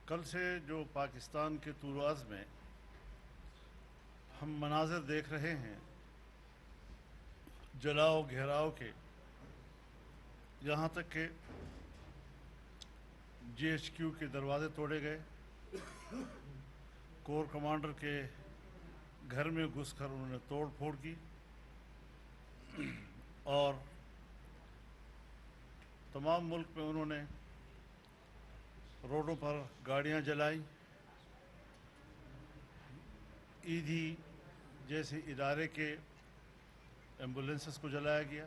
کل سے جو پاکستان کے طول و عرض میں ہم مناظر دیکھ رہے ہیں جلاؤ گھیراؤ کے، یہاں تک کہ جی ایچ کیو کے دروازے توڑے گئے، کور کمانڈر کے گھر میں گھس کر انہوں نے توڑ پھوڑ کی اور تمام ملک میں انہوں نے روڈوں پر گاڑیاں جلائی، ایدھی جیسے ادارے کے ایمبولینسز کو جلایا گیا۔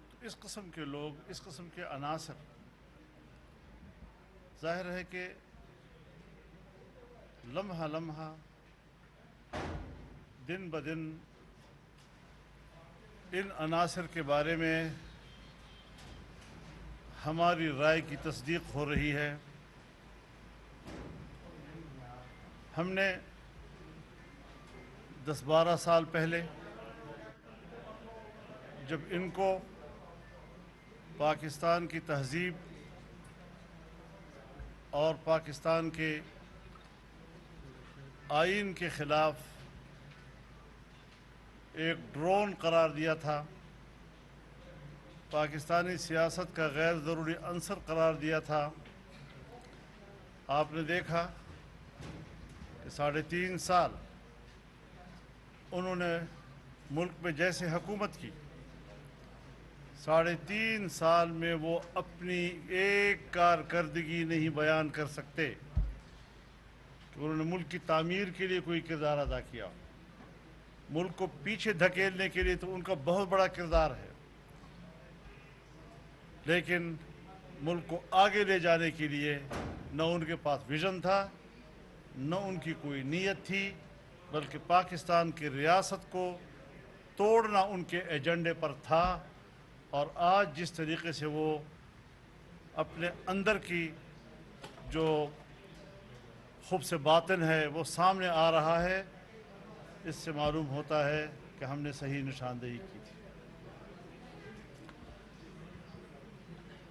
تو اس قسم کے لوگ، اس قسم کے عناصر، ظاہر ہے کہ لمحہ لمحہ دن بدن ان عناصر کے بارے میں ہماری رائے کی تصدیق ہو رہی ہے۔ ہم نے 10-12 سال پہلے جب ان کو پاکستان کی تہذیب اور پاکستان کے آئین کے خلاف ایک ڈرون قرار دیا تھا، پاکستانی سیاست کا غیر ضروری عنصر قرار دیا تھا، آپ نے دیکھا کہ 3.5 سال انہوں نے ملک میں جیسے حکومت کی، 3.5 سال میں وہ اپنی ایک کارکردگی نہیں بیان کر سکتے کہ انہوں نے ملک کی تعمیر کے لیے کوئی کردار ادا کیا۔ ملک کو پیچھے دھکیلنے کے لیے تو ان کا بہت بڑا کردار ہے، لیکن ملک کو آگے لے جانے کے لیے نہ ان کے پاس ویژن تھا، نہ ان کی کوئی نیت تھی، بلکہ پاکستان کی ریاست کو توڑنا ان کے ایجنڈے پر تھا۔ اور آج جس طریقے سے وہ اپنے اندر کی جو خبث باطن ہے وہ سامنے آ رہا ہے، اس سے معلوم ہوتا ہے کہ ہم نے صحیح نشاندہی کی تھی۔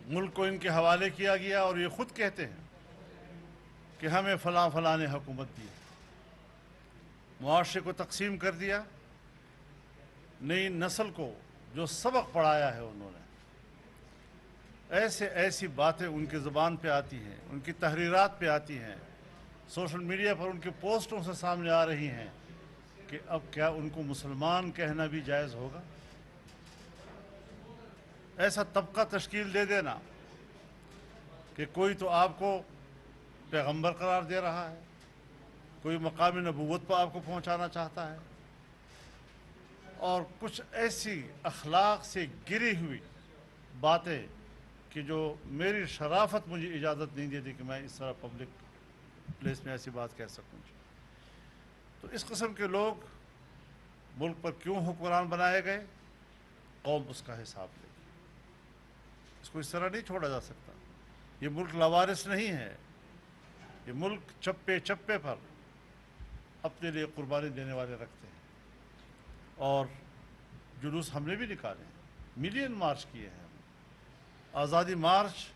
ملک کو ان کے حوالے کیا گیا اور یہ خود کہتے ہیں کہ ہمیں فلاں فلاں نے حکومت دی، معاشرے کو تقسیم کر دیا، نئی نسل کو جو سبق پڑھایا ہے انہوں نے، ایسی باتیں ان کی زبان پہ آتی ہیں، ان کی تحریرات پہ آتی ہیں، سوشل میڈیا پر ان کے پوسٹوں سے سامنے آ رہی ہیں کہ اب کیا ان کو مسلمان کہنا بھی جائز ہوگا؟ ایسا طبقہ تشکیل دے دینا کہ کوئی تو آپ کو پیغمبر قرار دے رہا ہے، کوئی مقام نبوت پر آپ کو پہنچانا چاہتا ہے، اور کچھ ایسی اخلاق سے گری ہوئی باتیں کہ جو میری شرافت مجھے اجازت نہیں دیتی کہ میں اس طرح پبلک پلیس میں ایسی بات کہہ سکوں۔ تو اس قسم کے لوگ ملک پر کیوں حکمران بنائے گئے؟ قوم اس کا حساب لے گی، اس کو اس طرح نہیں چھوڑا جا سکتا۔ یہ ملک لاوارث نہیں ہے، یہ ملک چپے چپے پر اپنے لیے قربانی دینے والے رکھتے ہیں۔ اور جلوس ہم نے بھی نکالے ہیں، ملین مارچ کیے ہیں، آزادی مارچ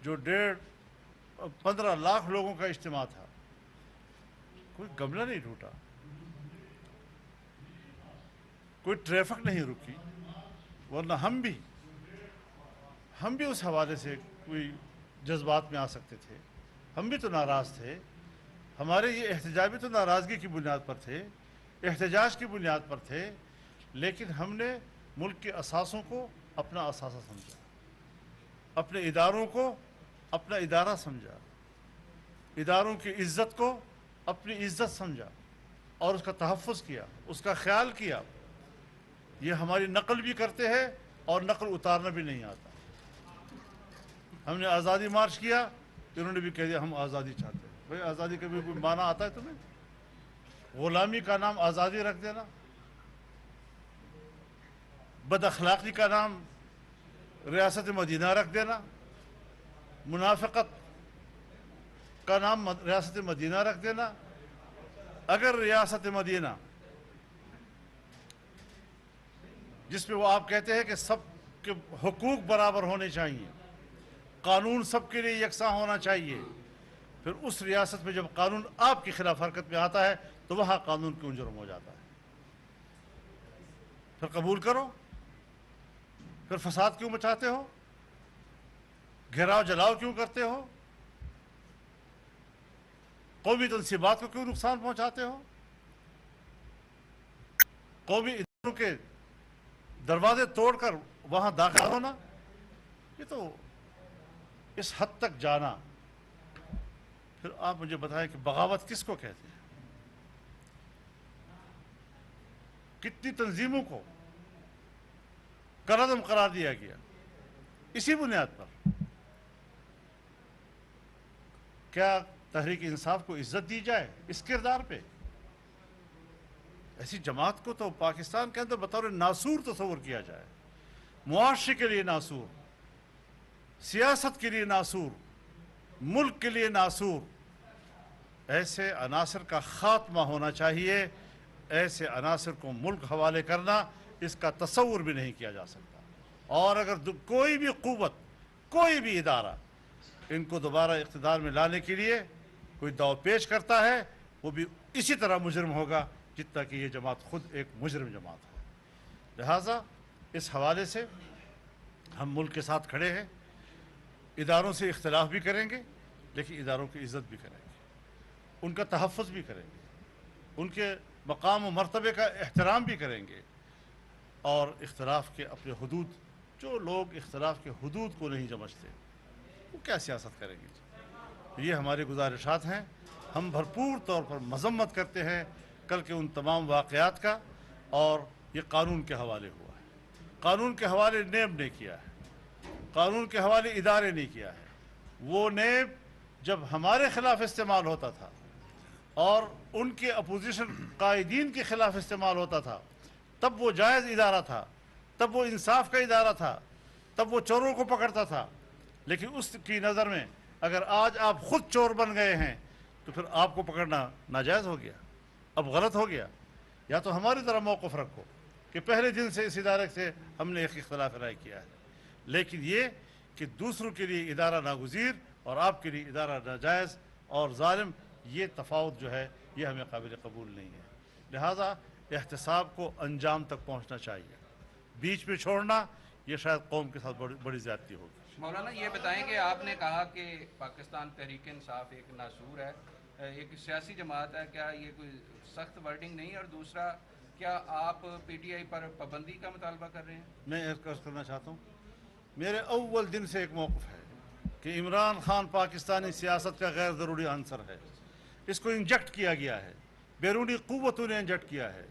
جو 15 لاکھ لوگوں کا اجتماع تھا، کوئی گملہ نہیں ٹوٹا، کوئی ٹریفک نہیں رکی، ورنہ ہم بھی اس حوالے سے کوئی جذبات میں آ سکتے تھے، ہم بھی تو ناراض تھے، ہمارے یہ احتجاج بھی تو ناراضگی کی بنیاد پر تھے، احتجاج کی بنیاد پر تھے، لیکن ہم نے ملک کے اثاثوں کو اپنا اثاثہ سمجھا، اپنے اداروں کو اپنا ادارہ سمجھا، اداروں کی عزت کو اپنی عزت سمجھا اور اس کا تحفظ کیا، اس کا خیال کیا۔ یہ ہماری نقل بھی کرتے ہیں اور نقل اتارنا بھی نہیں آتا۔ ہم نے آزادی مارچ کیا، انہوں نے بھی کہہ دیا ہم آزادی چاہتے ہیں۔ بھائی آزادی کا بھی کوئی معنی آتا ہے تمہیں؟ غلامی کا نام آزادی رکھ دینا، بد اخلاقی کا نام ریاست مدینہ رکھ دینا، منافقت کا نام ریاست مدینہ رکھ دینا۔ اگر ریاست مدینہ جس پہ وہ آپ کہتے ہیں کہ سب کے حقوق برابر ہونے چاہیے، कानून सबके लिए यकसा होना चाहिए, फिर उस रियासत में जब कानून आपकी खिलाफ हरकत में आता है तो वहाँ कानून क्यों जुर्म हो जाता है? फिर कबूल करो, फिर फसाद क्यों मचाते हो, घेराव जलाव क्यों करते हो, कौमी तनसीबात को क्यों नुकसान पहुंचाते हो, कौमी इदारों के दरवाजे तोड़कर वहां दाखिल होना, ये तो इस हद तक जाना। फिर आप मुझे बताएं कि बगावत किसको कहते हैं? कितनी तंजीमों को करदम करार दिया गया इसी बुनियाद पर। क्या तहरीक इंसाफ को इज्जत दी जाए इस किरदार पे? ऐसी जमात को तो पाकिस्तान के अंदर बतौर नासूर तस्वर किया जाए, मुआशरे के लिए नासूर, सियासत के लिए नासूर, मुल्क के लिए नासूर। ऐसे अनासर का खात्मा होना चाहिए। ऐसे अनासर को मुल्क हवाले करना, इसका तस्वुर भी नहीं किया जा सकता। और अगर कोई भी क़ुव्वत, कोई भी इदारा इनको दोबारा इक़्तिदार में लाने के लिए कोई दाव पेश करता है, वो भी इसी तरह मुजरिम होगा जितना कि ये जमात खुद एक मुजरिम जमात है। लिहाजा इस हवाले से हम मुल्क के साथ खड़े हैं। इदारों से इख्तिलाफ भी करेंगे, लेकिन इदारों की इज़्ज़त भी करेंगे, उनका तहफ़्फ़ुज़ भी करेंगे, उनके मकाम व मर्तबे का एहतराम भी करेंगे। और इख्तिलाफ के अपने हुदूद, जो लोग इख्तिलाफ के हुदूद को नहीं समझते वो क्या सियासत करेंगे? ये हमारी गुजारिशात हैं। हम भरपूर तौर पर मजम्मत करते हैं कल के उन तमाम वाक़यात का, और ये कानून के हवाले हुआ है। कानून के हवाले नेब ने किया है, कानून के हवाले इदारे ने किया है। वो नेब जब हमारे खिलाफ इस्तेमाल होता था और उनके अपोजिशन कायदीन के खिलाफ इस्तेमाल होता था, तब वो जायज़ इदारा था, तब वो इंसाफ का इदारा था, तब वो चोरों को पकड़ता था। लेकिन उसकी नज़र में अगर आज आप खुद चोर बन गए हैं तो फिर आपको पकड़ना नाजायज़ हो गया, अब गलत हो गया। या तो हमारी तरह मौक़िफ़ रखो कि पहले दिन से इस इदारे से हमने एक इख्तिलाफ राय किया है, लेकिन ये कि दूसरों के लिए इदारा नागुज़ीर और आपके लिए इदारा नाजायज़ और ज़ालिम, ये तफ़ावत जो है ये हमें काबिल कबूल नहीं है। लिहाजा एहतसाब को अंजाम तक पहुँचना चाहिए, बीच में छोड़ना ये शायद कौम के साथ बड़ी ज़्यादती होगी। मौलाना ये बताएं कि आपने कहा कि पाकिस्तान तहरीक इंसाफ एक नासूर है, एक सियासी जमात है, क्या ये कोई सख्त वर्डिंग नहीं? और दूसरा, क्या आप PTI पर पाबंदी का मुतालबा कर रहे हैं? मैं अर्ज़ करना चाहता हूँ, मेरे अव्वल दिन से एक मौक़िफ़ है कि इमरान खान पाकिस्तानी सियासत का गैर ज़रूरी अंसर है। इसको इंजेक्ट किया गया है, बैरूनी क़ुव्वतों ने इंजेक्ट किया है,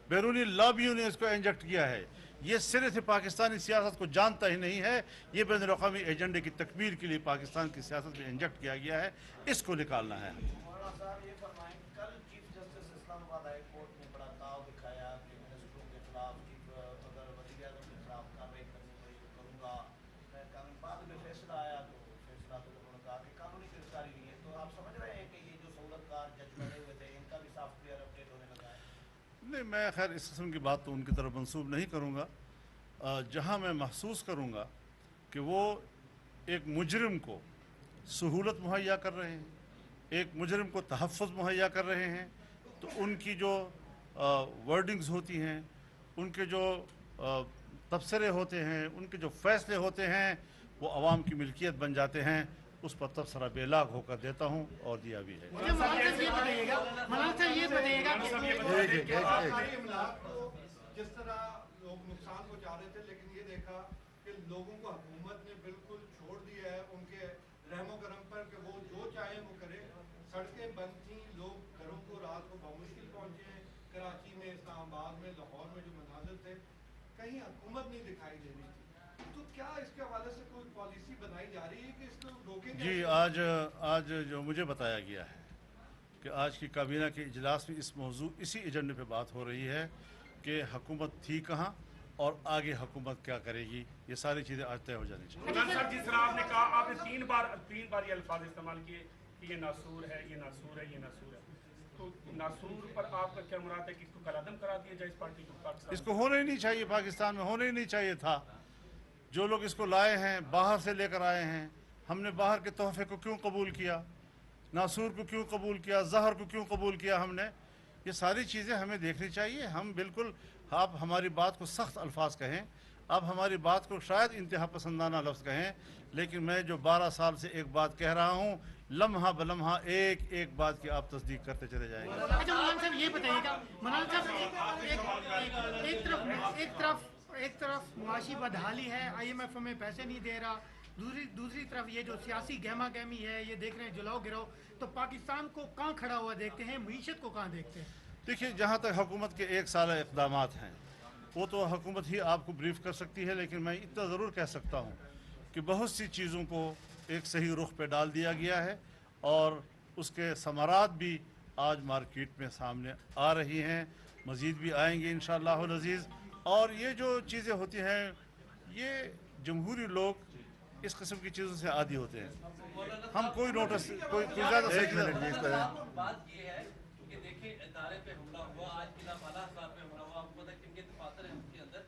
बैरूनी लॉबियों ने इसको इंजेक्ट किया है। ये सिरे से पाकिस्तानी सियासत को जानता ही नहीं है। ये बैनुल-अक़वामी एजेंडे की तकमील के लिए पाकिस्तान की सियासत में इंजेक्ट किया गया है, इसको निकालना है। नहीं, मैं खैर इस किस्म की बात तो उनकी तरफ मंसूब नहीं करूँगा। जहाँ मैं महसूस करूँगा कि वो एक मुजरिम को सहूलत मुहैया कर रहे हैं, एक मुजरिम को तहफ़्फ़ुज़ मुहैया कर रहे हैं, तो उनकी जो वर्डिंग्स होती हैं, उनके जो तबसरे होते हैं, उनके जो फ़ैसले होते हैं, वो अवाम की मिल्कियत बन जाते हैं। उस पर तबसरा बेलाग होकर देता हूँ और दिया भी है। जिस तरह लोग नुकसान पहुंचा रहे थे, लेकिन ये देखा कि लोगों को हुकूमत ने बिल्कुल छोड़ दिया है उनके रहमो करम पर कि वो जो चाहे वो करे। सड़कें बंद थी, लोग घरों को रात को बामुश्किल पहुंचे हैं। कराची में, इस्लामाबाद में, लाहौर में जो मनाजिर थे, कहीं हुकूमत नहीं दिखाई दे रही थी। तो क्या इसके हवाले से कोई पॉलिसी बनाई जा रही है कि इसको रोकेंगे? जी, आज जो मुझे बताया गया है कि आज की काबीना के इजलास में इस मौजू इसी एजेंडे पे बात हो रही है कि हुकूमत थी कहाँ और आगे हुकूमत क्या करेगी। ये सारी चीज़ें आज तय हो जानी चाहिए। सर, जिस तरह आपने कहा, आपने तीन बार ये अल्फाज इस्तेमाल किए कि ये नासूर है, ये नासूर है, ये नासूर है, तो नासूर पर आपका क्या मुराद है कि इसको कलादम करा दिया जाए? इस पार्टी को इसको होना ही नहीं चाहिए, पाकिस्तान में होना ही नहीं चाहिए था। जो लोग इसको लाए हैं, बाहर से लेकर आए हैं, हमने बाहर के तोहफे को क्यों कबूल किया, नासूर को क्यों कबूल किया, जहर को क्यों कबूल किया हमने, ये सारी चीज़ें हमें देखनी चाहिए। हम बिल्कुल, आप हमारी बात को सख्त अल्फाज कहें, आप हमारी बात को शायद इंतहा पसंदाना लफ्ज़ कहें, लेकिन मैं जो 12 साल से एक बात कह रहा हूँ, लम्हा बलम्हा एक एक बात की आप तस्दीक करते चले जाएंगे। अच्छा मौलाना साहब ये बताइएगा, मौलाना साहब एक तरफ मुआशी बदहाली है, IMF हमें पैसे नहीं दे रहा, दूसरी तरफ ये जो सियासी गहमा गहमी है, ये देख रहे हैं जलाओ गिराओ, तो पाकिस्तान को कहाँ खड़ा हुआ देखते हैं, मीशत को कहाँ देखते हैं? देखिए, जहाँ तक हुकूमत के 1 साल इक़दामात हैं वो तो हुकूमत ही आपको ब्रीफ कर सकती है, लेकिन मैं इतना ज़रूर कह सकता हूँ कि बहुत सी चीज़ों को एक सही रुख पे डाल दिया गया है और उसके समारात भी आज मार्केट में सामने आ रही हैं, मज़ीद भी आएंगे इंशाअल्लाहुल अज़ीज़। और ये जो चीज़ें होती हैं, ये जमहूरी लोग इस किस्म की चीज़ों से आदी होते हैं। हम कोई नोटिस कोई ज़्यादा सही बात ये है कि देखिए इदारे पे हमला हुआ, आज किला बाला साहब पे हमला हुआ, आपको पता है किनके दफातर है उसके अंदर,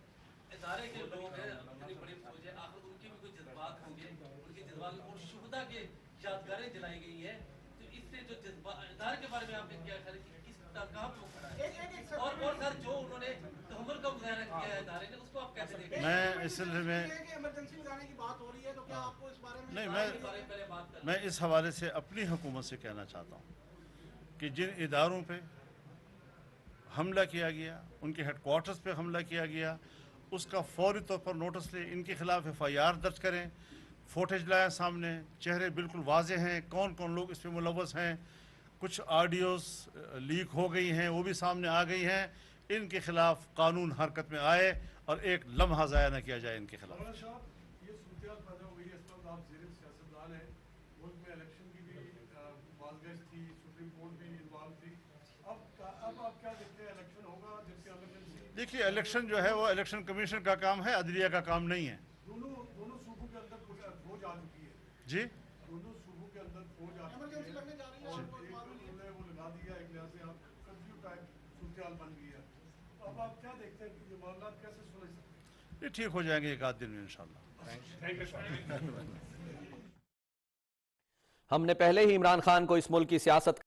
इदारे के लोग हैं, इतनी बड़ी फौज है, आखिर उनके भी कोई जज्बात होंगे, उनके जज्बात और शुहदा के यादगारें जलाई गई है, तो इससे जो जज्बा इदारे के बारे में आपने क्या ख्याल है कि किस कहाँ पे खड़ा है? और सर जो उन्होंने तहम्मुल का मुजाहरा किया है इदारे ने, उसको आप कैसे देखते हैं? मैं इस सिलसिले में इमरजेंसी लगाने की बात हो रही है, तो क्या आपको इस बारे में नहीं, पहले बात कर मैं इस हवाले से अपनी हुकूमत से कहना चाहता हूँ कि जिन इदारों पे हमला किया गया, उनके हेडक्वार्टर्स पे हमला किया गया, उसका फौरी तौर पर नोटिस लें, इनके खिलाफ FIR दर्ज करें, फुटेज लाएं सामने, चेहरे बिल्कुल वाजे हैं, कौन कौन लोग इस पे मुलव्वस हैं, कुछ ऑडियोज़ लीक हो गई हैं वो भी सामने आ गई हैं, इनके खिलाफ कानून हरकत में आए और एक लम्हा ज़ाया न किया जाए इनके खिलाफ। मौलाना साहब, ये सूरत पैदा हो गई है, इस वक्त आप ज़ेर सियासतदान हैं, मुल्क में इलेक्शन की भी बाज़गश थी, सुप्रीम कोर्ट भी इन्वॉल्व थी, अब आप क्या देखते हैं, इलेक्शन होगा जिसके इमरजेंसी? देखिए, इलेक्शन जो है वो इलेक्शन कमीशन का काम है, अदलिया का काम नहीं है। दोनों सूबों के अंदर फौज आ चुकी है जी, दोनों सूबों के अंदर फौज आ चुकी है, उन्होंने वो लगा दिया, एक लिहाज से आप कर्फ्यू टाइप सूरत बन गई है। अब आप क्या देखते हैं कि ये मामला कैसे सुलझ सकते हैं? ये ठीक हो जाएंगे एक आध दिन में इंशाल्लाह। Thank you sir. हमने पहले ही इमरान खान को इस मुल्क की सियासत